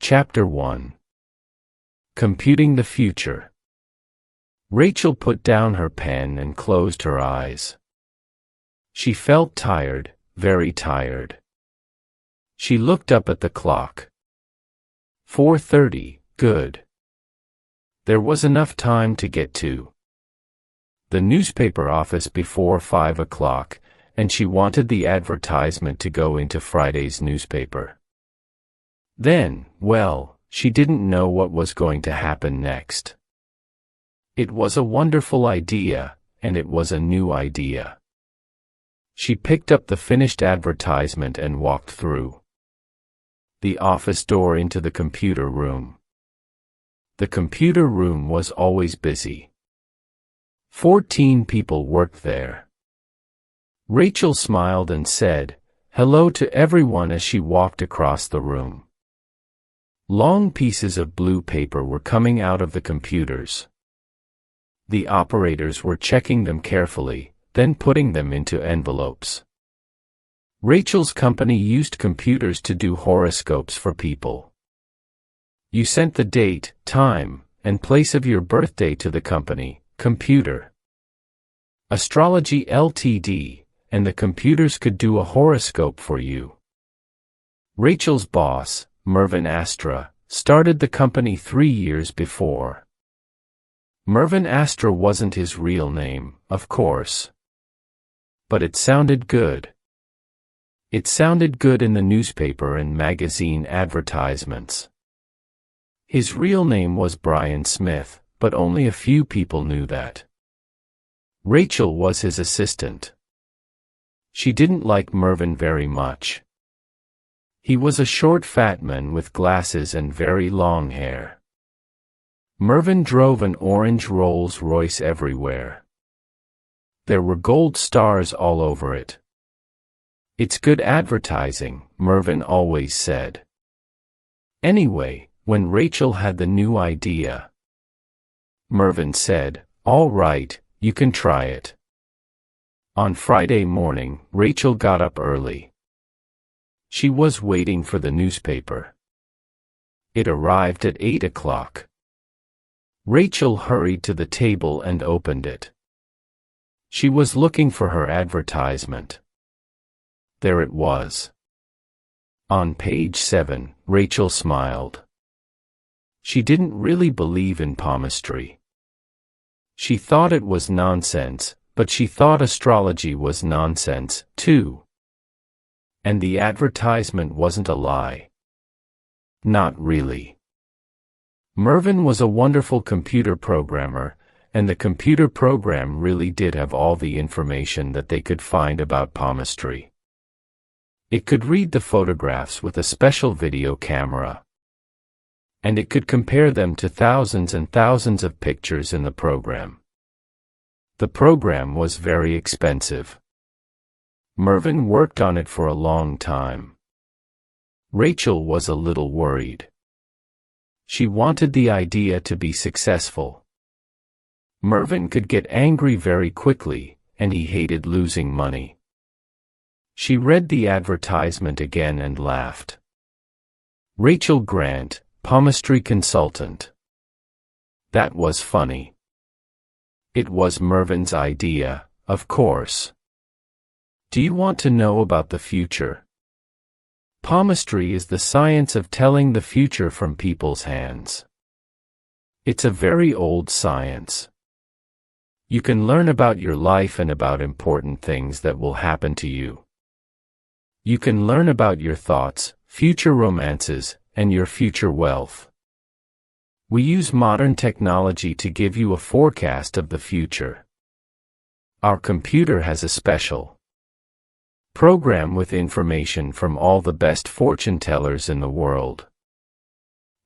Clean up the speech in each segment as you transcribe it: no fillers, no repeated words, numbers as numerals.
Chapter 1. Computing the Future. Rachel put down her pen and closed her eyes. She felt tired, very tired. She looked up at the clock. 4:30, good. There was enough time to get to the newspaper office before 5 o'clock, and she wanted the advertisement to go into Friday's newspaper. Then, well, she didn't know what was going to happen next. It was a wonderful idea, and it was a new idea. She picked up the finished advertisement and walked through the office door into the computer room. The computer room was always busy. 14 people worked there. Rachel smiled and said, "Hello" to everyone as she walked across the room. Long pieces of blue paper were coming out of the computers. The operators were checking them carefully, then putting them into envelopes. Rachel's company used computers to do horoscopes for people. You sent the date, time, and place of your birthday to the company, Computer Astrology Ltd., and the computers could do a horoscope for you. Rachel's boss, Mervyn Astra, started the company 3 years before. Mervyn Astra wasn't his real name, of course. But it sounded good. It sounded good in the newspaper and magazine advertisements. His real name was Brian Smith, but only a few people knew that. Rachel was his assistant. She didn't like Mervyn very much. He was a short fat man with glasses and very long hair. Mervyn drove an orange Rolls-Royce everywhere. There were gold stars all over it. "It's good advertising," Mervyn always said. Anyway, when Rachel had the new idea, Mervyn said, "All right, you can try it." On Friday morning, Rachel got up early. She was waiting for the newspaper. It arrived at 8 o'clock. Rachel hurried to the table and opened it. She was looking for her advertisement. There it was. On page 7, Rachel smiled. She didn't really believe in palmistry. She thought it was nonsense, but she thought astrology was nonsense, too. And the advertisement wasn't a lie. Not really. Mervyn was a wonderful computer programmer, and the computer program really did have all the information that they could find about palmistry. It could read the photographs with a special video camera. And it could compare them to thousands and thousands of pictures in the program. The program was very expensive. Mervyn worked on it for a long time. Rachel was a little worried. She wanted the idea to be successful. Mervyn could get angry very quickly, and he hated losing money. She read the advertisement again and laughed. Rachel Grant, palmistry consultant. That was funny. It was Mervyn's idea, of course. Do you want to know about the future? Palmistry is the science of telling the future from people's hands. It's a very old science. You can learn about your life and about important things that will happen to you. You can learn about your thoughts, future romances, and your future wealth. We use modern technology to give you a forecast of the future. Our computer has a special program with information from all the best fortune tellers in the world.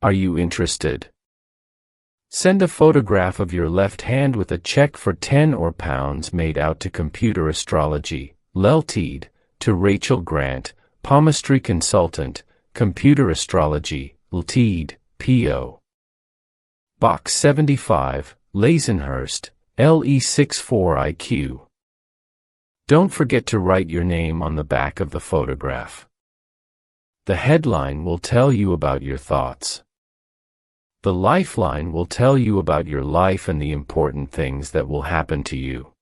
Are you interested? Send a photograph of your left hand with a check for £10 or £1 made out to Computer Astrology, Ltd., to Rachel Grant, palmistry consultant, Computer Astrology, Ltd., P.O. Box 75, Lazenhurst, LE64IQ. Don't forget to write your name on the back of the photograph. The headline will tell you about your thoughts. The lifeline will tell you about your life and the important things that will happen to you.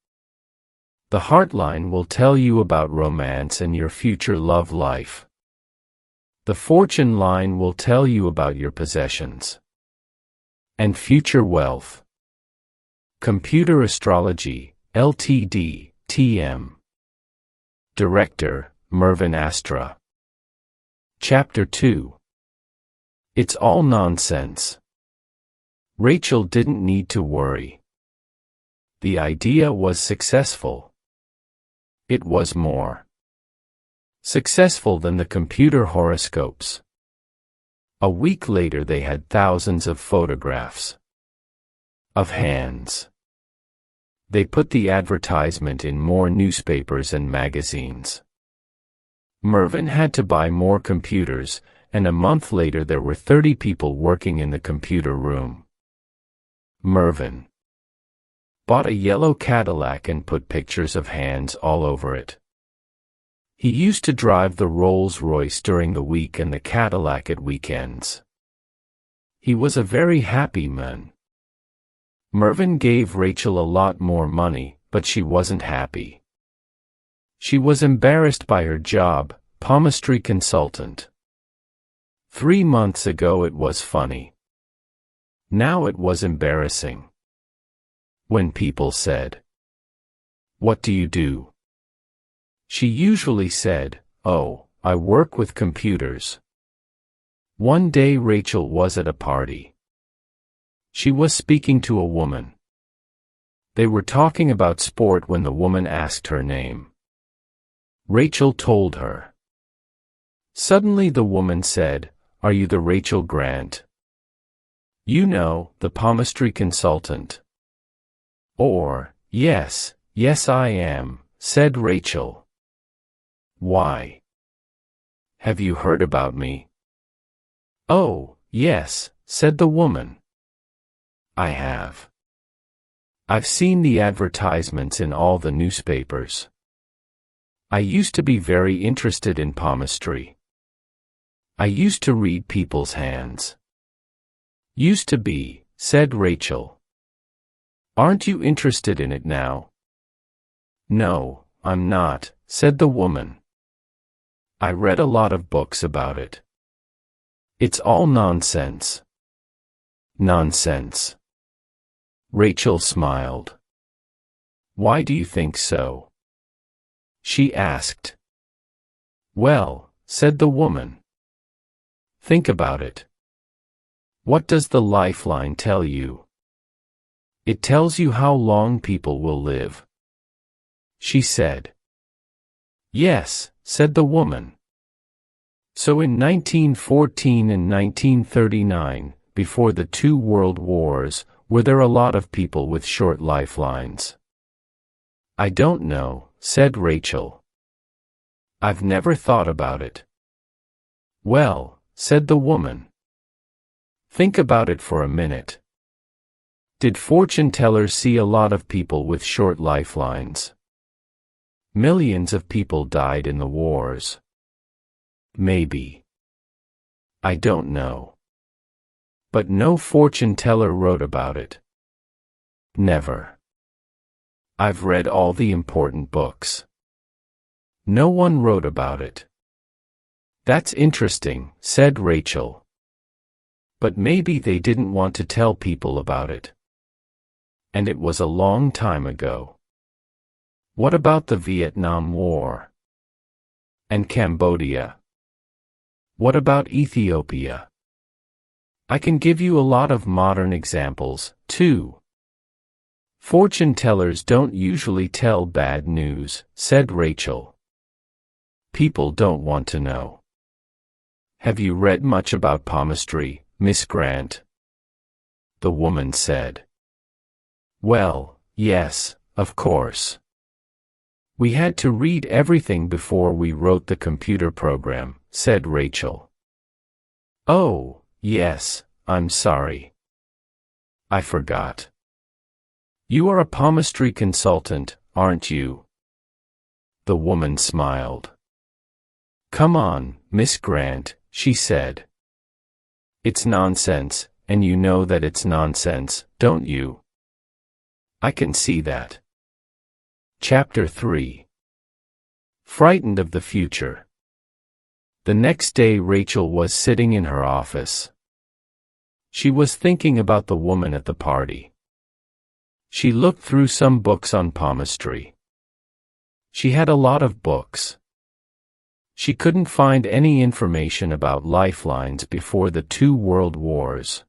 The heartline will tell you about romance and your future love life. The fortune line will tell you about your possessions and future wealth. Computer Astrology, Ltd., TM. Director, Mervyn Astra. Chapter 2. It's all nonsense. Rachel didn't need to worry. The idea was successful. It was more successful than the computer horoscopes. A week later they had thousands of photographs of hands. They put the advertisement in more newspapers and magazines. Mervyn had to buy more computers, and a month later there were 30 people working in the computer room. Mervyn bought a yellow Cadillac and put pictures of hands all over it. He used to drive the Rolls-Royce during the week and the Cadillac at weekends. He was a very happy man. Mervyn gave Rachel a lot more money, but she wasn't happy. She was embarrassed by her job, palmistry consultant. 3 months ago it was funny. Now it was embarrassing. When people said, "What do you do?" she usually said, "Oh, I work with computers." One day Rachel was at a party. She was speaking to a woman. They were talking about sport when the woman asked her name. Rachel told her. Suddenly the woman said, "Are you the Rachel Grant? You know, the palmistry consultant." Or, "Yes, yes I am," said Rachel. "Why? Have you heard about me?" "Oh, yes," said the woman. "I have. I've seen the advertisements in all the newspapers. I used to be very interested in palmistry. I used to read people's hands." "Used to be," said Rachel. "Aren't you interested in it now?" "No, I'm not," said the woman. "I read a lot of books about it. It's all nonsense." "Nonsense." Rachel smiled. "Why do you think so?" she asked. "Well," said the woman. "Think about it. What does the lifeline tell you? It tells you how long people will live," she said. "Yes," said the woman. So in 1914 and 1939, before the 2 world wars, were there a lot of people with short lifelines? "I don't know," said Rachel. "I've never thought about it." "Well," said the woman, "think about it for a minute. Did fortune tellers see a lot of people with short lifelines? Millions of people died in the wars. Maybe. I don't know. But no fortune teller wrote about it. Never. I've read all the important books. No one wrote about it." "That's interesting," said Rachel. "But maybe they didn't want to tell people about it. And it was a long time ago. What about the Vietnam War? And Cambodia? What about Ethiopia? I can give you a lot of modern examples, too." "Fortune tellers don't usually tell bad news," said Rachel. "People don't want to know." "Have you read much about palmistry, Miss Grant?" the woman said. "Well, yes, of course. We had to read everything before we wrote the computer program," said Rachel. "Oh, yes, I'm sorry. I forgot. You are a palmistry consultant, aren't you?" The woman smiled. "Come on, Miss Grant, she said. It's nonsense, and you know that it's nonsense, don't you? I can see that. Chapter 3. Frightened of the future. The next day Rachel was sitting in her office. She was thinking about the woman at the party. She looked through some books on palmistry. She had a lot of books. She couldn't find any information about lifelines before the 2 world wars.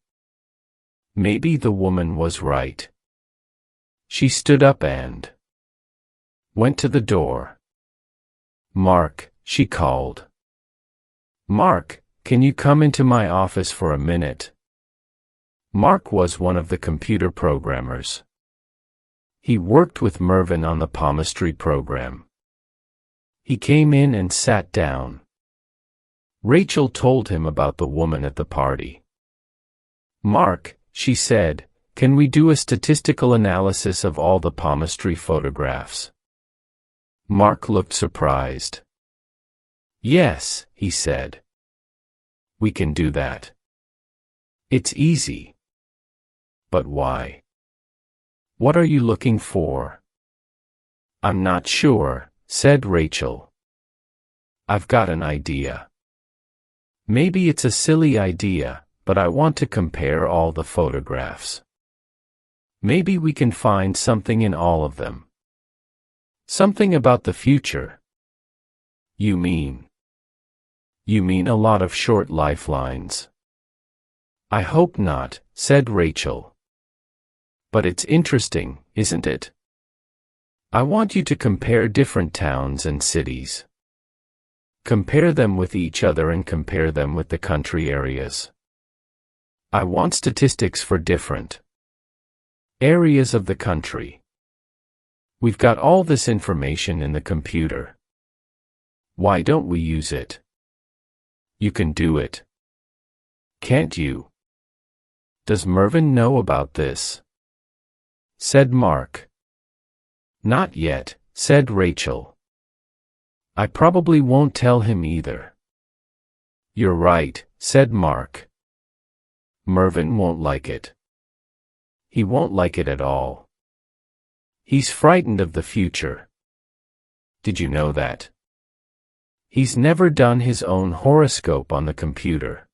Maybe the woman was right. She stood up and went to the door. "Mark," she called. "Mark, can you come into my office for a minute?" Mark was one of the computer programmers. He worked with Mervyn on the palmistry program. He came in and sat down. Rachel told him about the woman at the party. "Mark," she said, "can we do a statistical analysis of all the palmistry photographs?" Mark looked surprised. "Yes," he said. "We can do that. It's easy." "But why? What are you looking for?" "I'm not sure," said Rachel. "I've got an idea. Maybe it's a silly idea, but I want to compare all the photographs. Maybe we can find something in all of them. Something about the future." You mean a lot of short lifelines?" "I hope not," said Rachel. "But it's interesting, isn't it? I want you to compare different towns and cities. Compare them with each other and compare them with the country areas. I want statistics for different areas of the country. We've got all this information in the computer. Why don't we use it?" "You can do it. Can't you?" "Does Mervyn know about this?" said Mark. "Not yet," said Rachel. "I probably won't tell him either." "You're right," said Mark. "Mervyn won't like it. He won't like it at all. He's frightened of the future. Did you know that? He's never done his own horoscope on the computer.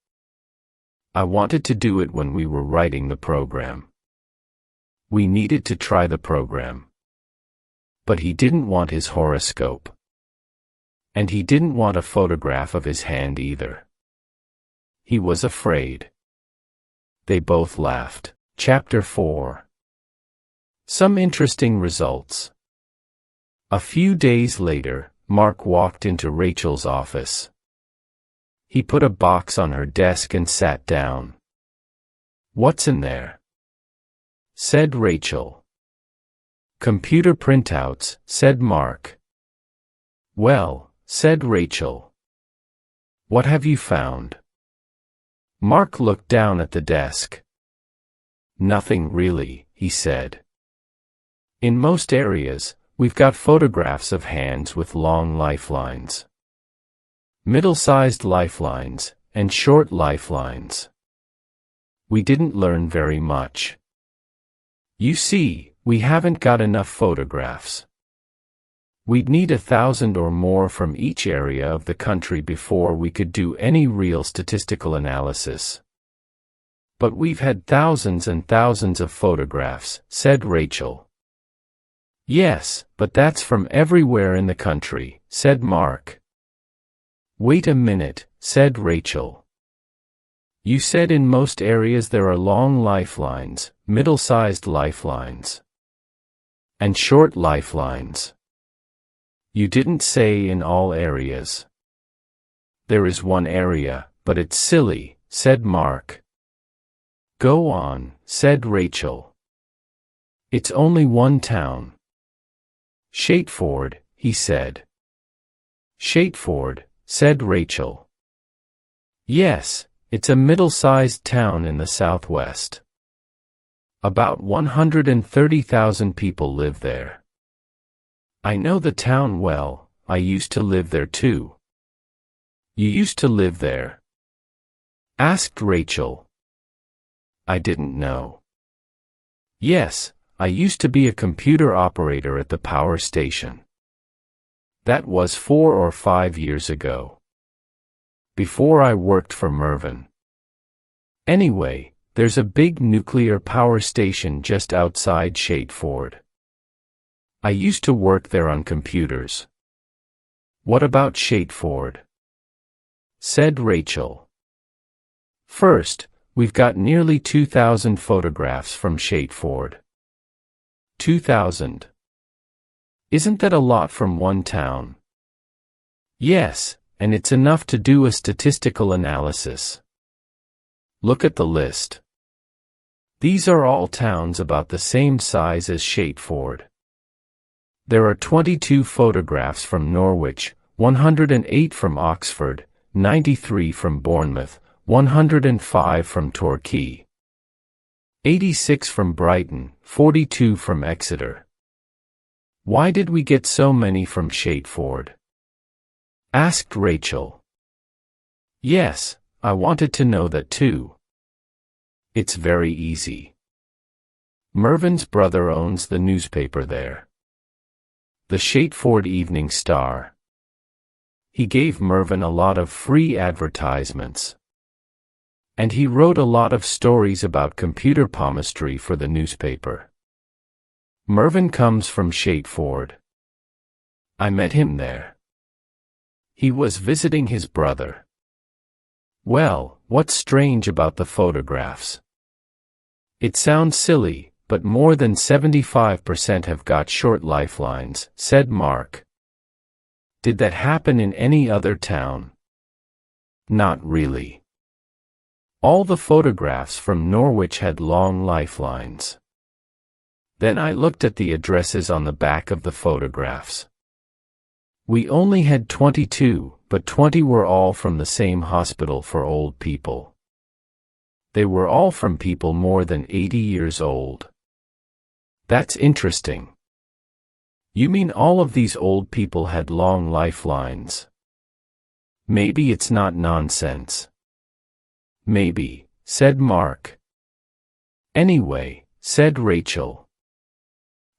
I wanted to do it when we were writing the program. We needed to try the program. But he didn't want his horoscope. And he didn't want a photograph of his hand either. He was afraid." They both laughed. Chapter 4. Some interesting results. A few days later, Mark walked into Rachel's office. He put a box on her desk and sat down. "What's in there?" said Rachel. "Computer printouts," said Mark. "Well," said Rachel. "What have you found?" Mark looked down at the desk. "Nothing really," he said. "In most areas, we've got photographs of hands with long lifelines, middle-sized lifelines, and short lifelines. We didn't learn very much. You see, we haven't got enough photographs. We'd need 1,000 or more from each area of the country before we could do any real statistical analysis." "But we've had thousands and thousands of photographs," said Rachel. "Yes, but that's from everywhere in the country," said Mark. "Wait a minute," said Rachel. "You said in most areas there are long lifelines, middle-sized lifelines, and short lifelines. You didn't say in all areas." "There is one area, but it's silly," said Mark. "Go on," said Rachel. "It's only one town." "Shateford," he said. "Shateford," said Rachel. "Yes, it's a middle-sized town in the southwest. About 130,000 people live there. I know the town well, I used to live there too." "You used to live there?" asked Rachel. I didn't know. Yes, I used to be a computer operator at the power station. That was 4 or 5 years ago. Before I worked for Mervyn. Anyway, there's a big nuclear power station just outside Shadeford. I used to work there on computers. What about Shadeford? Said Rachel. First, we've got nearly 2,000 photographs from Shadeford. 2,000. Isn't that a lot from one town? Yes, and it's enough to do a statistical analysis. Look at the list. These are all towns about the same size as Shadeford. There are 22 photographs from Norwich, 108 from Oxford, 93 from Bournemouth, 105 from Torquay, 86 from Brighton, 42 from Exeter. Why did we get so many from Shadeford? Asked Rachel. Yes, I wanted to know that too. It's very easy. Mervyn's brother owns the newspaper there. The Shadeford Evening Star. He gave Mervyn a lot of free advertisements. And he wrote a lot of stories about computer palmistry for the newspaper. Mervyn comes from Shadeford. I met him there. He was visiting his brother. Well, what's strange about the photographs? It sounds silly, but more than 75% have got short lifelines, said Mark. Did that happen in any other town? Not really. All the photographs from Norwich had long lifelines. Then I looked at the addresses on the back of the photographs. We only had 22, but 20 were all from the same hospital for old people. They were all from people more than 80 years old. That's interesting. You mean all of these old people had long lifelines? Maybe it's not nonsense. Maybe, said Mark. Anyway, said Rachel.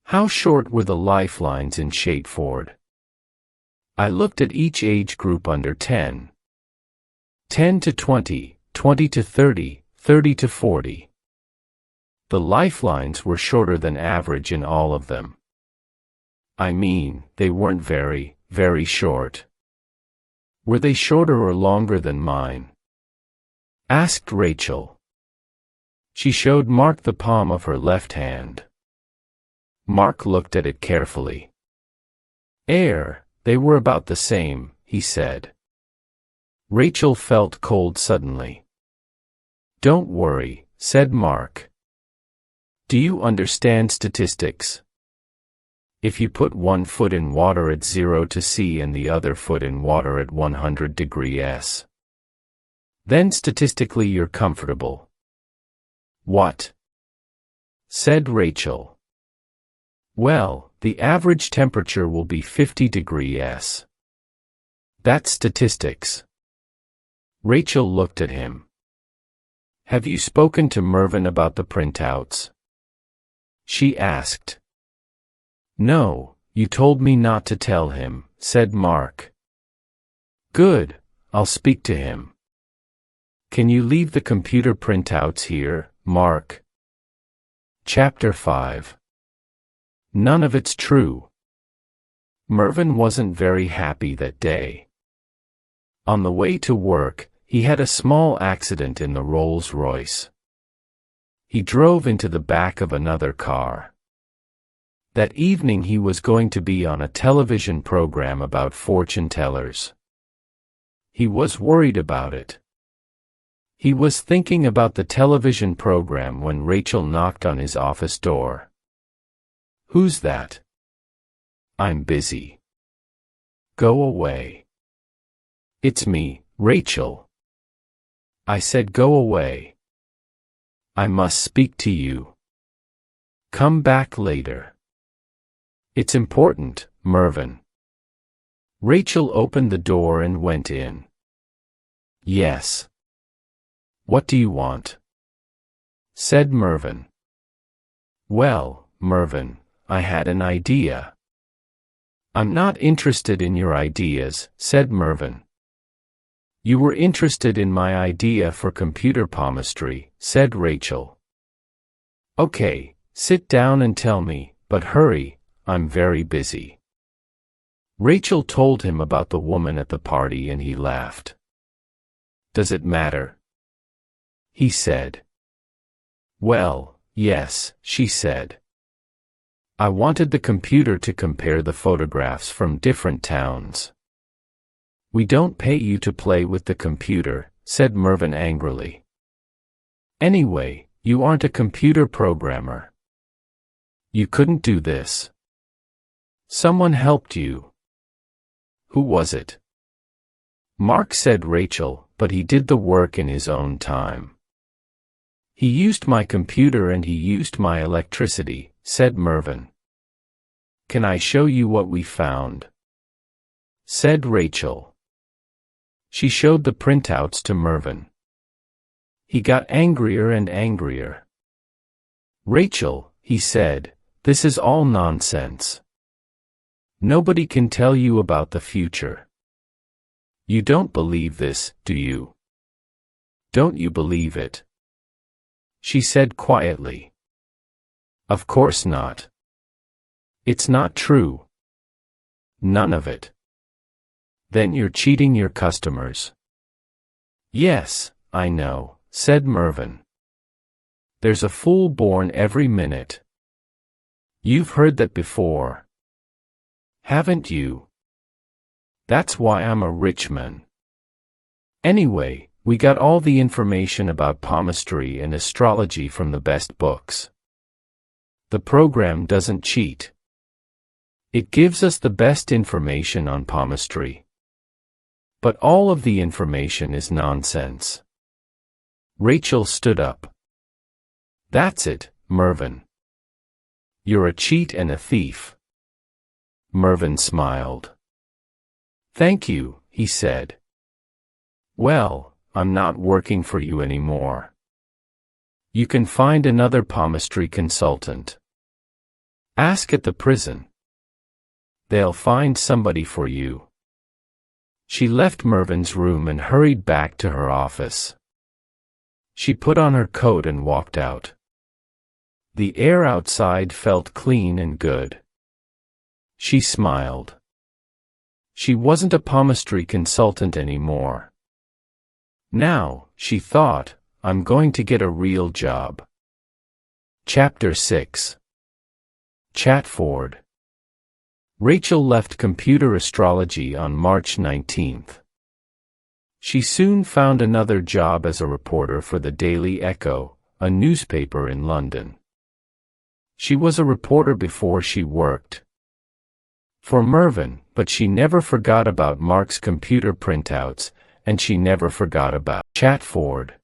How short were the lifelines in Shadeford? I looked at each age group under 10. 10 to 20, 20 to 30, 30 to 40. The lifelines were shorter than average in all of them. I mean, they weren't very, very short. Were they shorter or longer than mine? Asked Rachel. She showed Mark the palm of her left hand. Mark looked at it carefully. They were about the same, he said. Rachel felt cold suddenly. Don't worry, said Mark. Do you understand statistics? If you put one foot in water at 0 to C and the other foot in water at 100 degrees S, then statistically you're comfortable. What? Said Rachel. Well, the average temperature will be 50 degrees S. That's statistics. Rachel looked at him. Have you spoken to Mervyn about the printouts? She asked. No, you told me not to tell him, said Mark. Good, I'll speak to him. Can you leave the computer printouts here, Mark? Chapter 5. None of it's true. Mervyn wasn't very happy that day. On the way to work, he had a small accident in the Rolls-Royce. He drove into the back of another car. That evening he was going to be on a television program about fortune tellers. He was worried about it. He was thinking about the television program when Rachel knocked on his office door. Who's that? I'm busy. Go away. It's me, Rachel. I said go away. I must speak to you. Come back later. It's important, Mervyn. Rachel opened the door and went in. Yes. "What do you want?" said Mervyn. "Well, Mervyn, I had an idea." "I'm not interested in your ideas," said Mervyn. "You were interested in my idea for computer palmistry," said Rachel. "Okay, sit down and tell me, but hurry, I'm very busy." Rachel told him about the woman at the party and he laughed. "Does it matter?" he said. "Well, yes," she said. "I wanted the computer to compare the photographs from different towns." "We don't pay you to play with the computer," said Mervyn angrily. "Anyway, you aren't a computer programmer. You couldn't do this. Someone helped you." "Who was it?" "Mark," said Rachel, "but he did the work in his own time." "He used my computer and he used my electricity," said Mervyn. "Can I show you what we found?" said Rachel. She showed the printouts to Mervyn. He got angrier and angrier. "Rachel," he said, "this is all nonsense. Nobody can tell you about the future. You don't believe this, do you? Don't you believe it?" She said quietly. "Of course not. It's not true. None of it." "Then you're cheating your customers." "Yes, I know," said Mervyn. "There's a fool born every minute. You've heard that before. Haven't you? That's why I'm a rich man. Anyway, we got all the information about palmistry and astrology from the best books. The program doesn't cheat. It gives us the best information on palmistry. But all of the information is nonsense." Rachel stood up. "That's it, Mervyn. You're a cheat and a thief." Mervyn smiled. "Thank you," he said. "Well, I'm not working for you anymore. You can find another palmistry consultant. Ask at the prison. They'll find somebody for you." She left Mervyn's room and hurried back to her office. She put on her coat and walked out. The air outside felt clean and good. She smiled. She wasn't a palmistry consultant anymore. Now, she thought, I'm going to get a real job. Chapter 6. Chatford. Rachel left computer astrology on March 19th. She soon found another job as a reporter for the Daily Echo, a newspaper in London. She was a reporter before she worked for Mervyn, but she never forgot about Mark's computer printouts, and she never forgot about Chatford.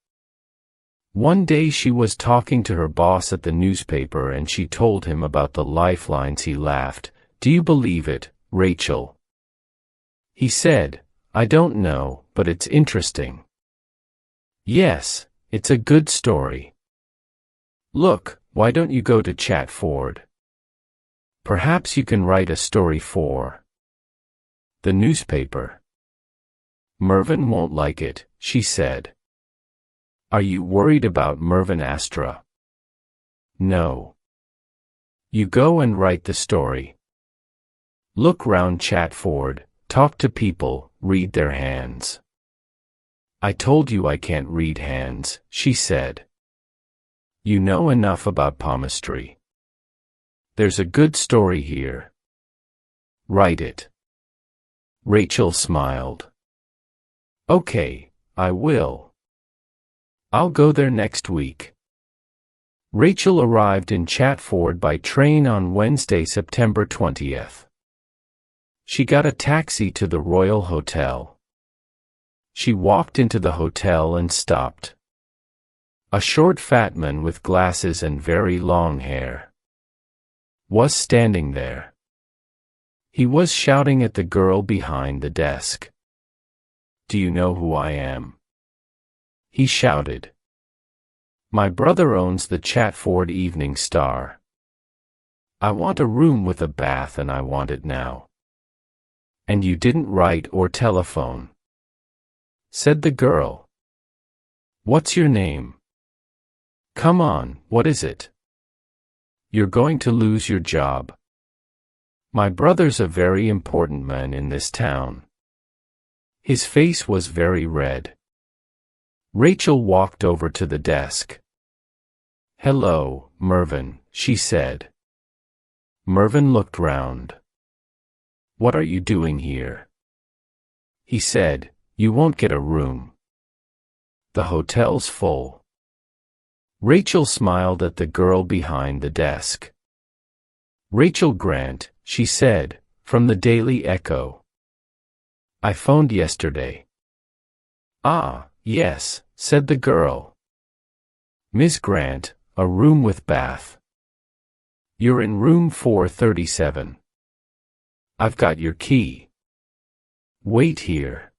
One day she was talking to her boss at the newspaper and she told him about the lifelines. He laughed. "Do you believe it, Rachel?" He said, "I don't know, but it's interesting." "Yes, it's a good story. Look, why don't you go to Chatford? Perhaps you can write a story for the newspaper." "Mervyn won't like it," she said. "Are you worried about Mervyn Astra?" "No. You go and write the story. Look round Chatford, talk to people, read their hands." "I told you I can't read hands," she said. "You know enough about palmistry. There's a good story here. Write it." Rachel smiled. "Okay, I will. I'll go there next week." Rachel arrived in Chatford by train on Wednesday, September 20th. She got a taxi to the Royal Hotel. She walked into the hotel and stopped. A short fat man with glasses and very long hair was standing there. He was shouting at the girl behind the desk. "Do you know who I am?" he shouted. My brother owns the Chatford Evening Star. I want a room with a bath and I want it now. And you didn't write or telephone, said the girl. What's your name? Come on, what is it? You're going to lose your job. My brother's a very important man in this town. His face was very red. Rachel walked over to the desk. Hello, Mervyn, she said. Mervyn looked round. What are you doing here? He said, you won't get a room. The hotel's full. Rachel smiled at the girl behind the desk. Rachel Grant, she said, from the Daily Echo. I phoned yesterday. Ah, yes, said the girl. Miss Grant, a room with bath. You're in room 437. I've got your key. Wait here.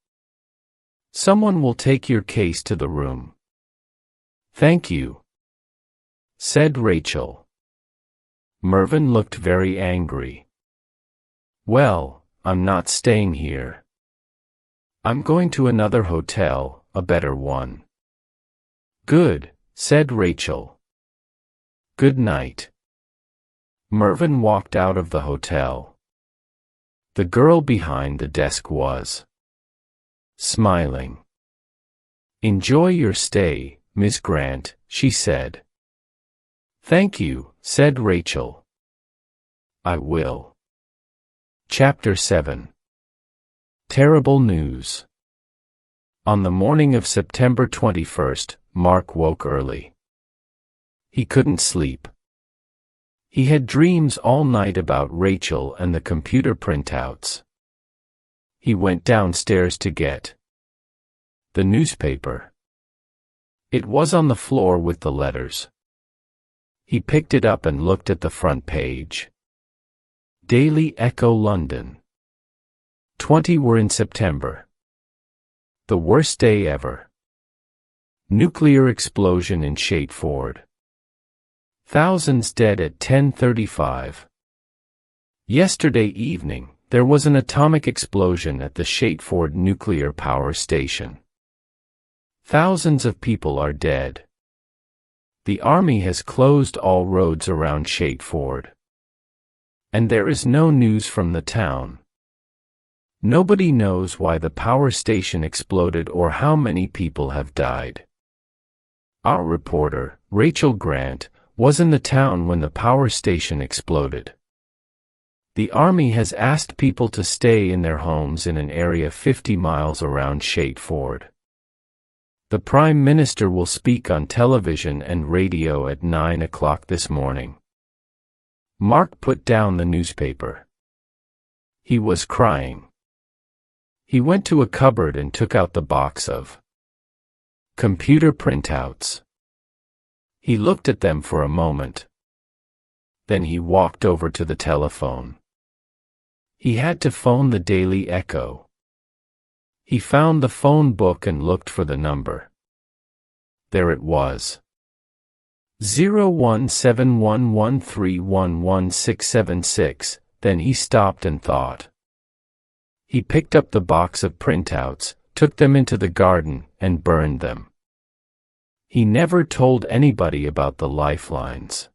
Someone will take your case to the room. Thank you, said Rachel. Mervyn looked very angry. Well, I'm not staying here. I'm going to another hotel, a better one. Good, said Rachel. Good night. Mervyn walked out of the hotel. The girl behind the desk was smiling. Enjoy your stay, Miss Grant, she said. Thank you, said Rachel. I will. Chapter 7. Terrible news. On the morning of September 21st, Mark woke early. He couldn't sleep. He had dreams all night about Rachel and the computer printouts. He went downstairs to get the newspaper. It was on the floor with the letters. He picked it up and looked at the front page. Daily Echo London. 20 were in September. The worst day ever. Nuclear explosion in Chatford. Thousands dead at 10:35. Yesterday evening, there was an atomic explosion at the Chatford nuclear power station. Thousands of people are dead. The army has closed all roads around Chatford. And there is no news from the town. Nobody knows why the power station exploded or how many people have died. Our reporter, Rachel Grant, was in the town when the power station exploded. The army has asked people to stay in their homes in an area 50 miles around Chatford. The Prime Minister will speak on television and radio at 9 o'clock this morning. Mark put down the newspaper. He was crying. He went to a cupboard and took out the box of computer printouts. He looked at them for a moment. Then he walked over to the telephone. He had to phone the Daily Echo. He found the phone book and looked for the number. There it was. 01711311676. Then he stopped and thought. He picked up the box of printouts, took them into the garden, and burned them. He never told anybody about the lifelines.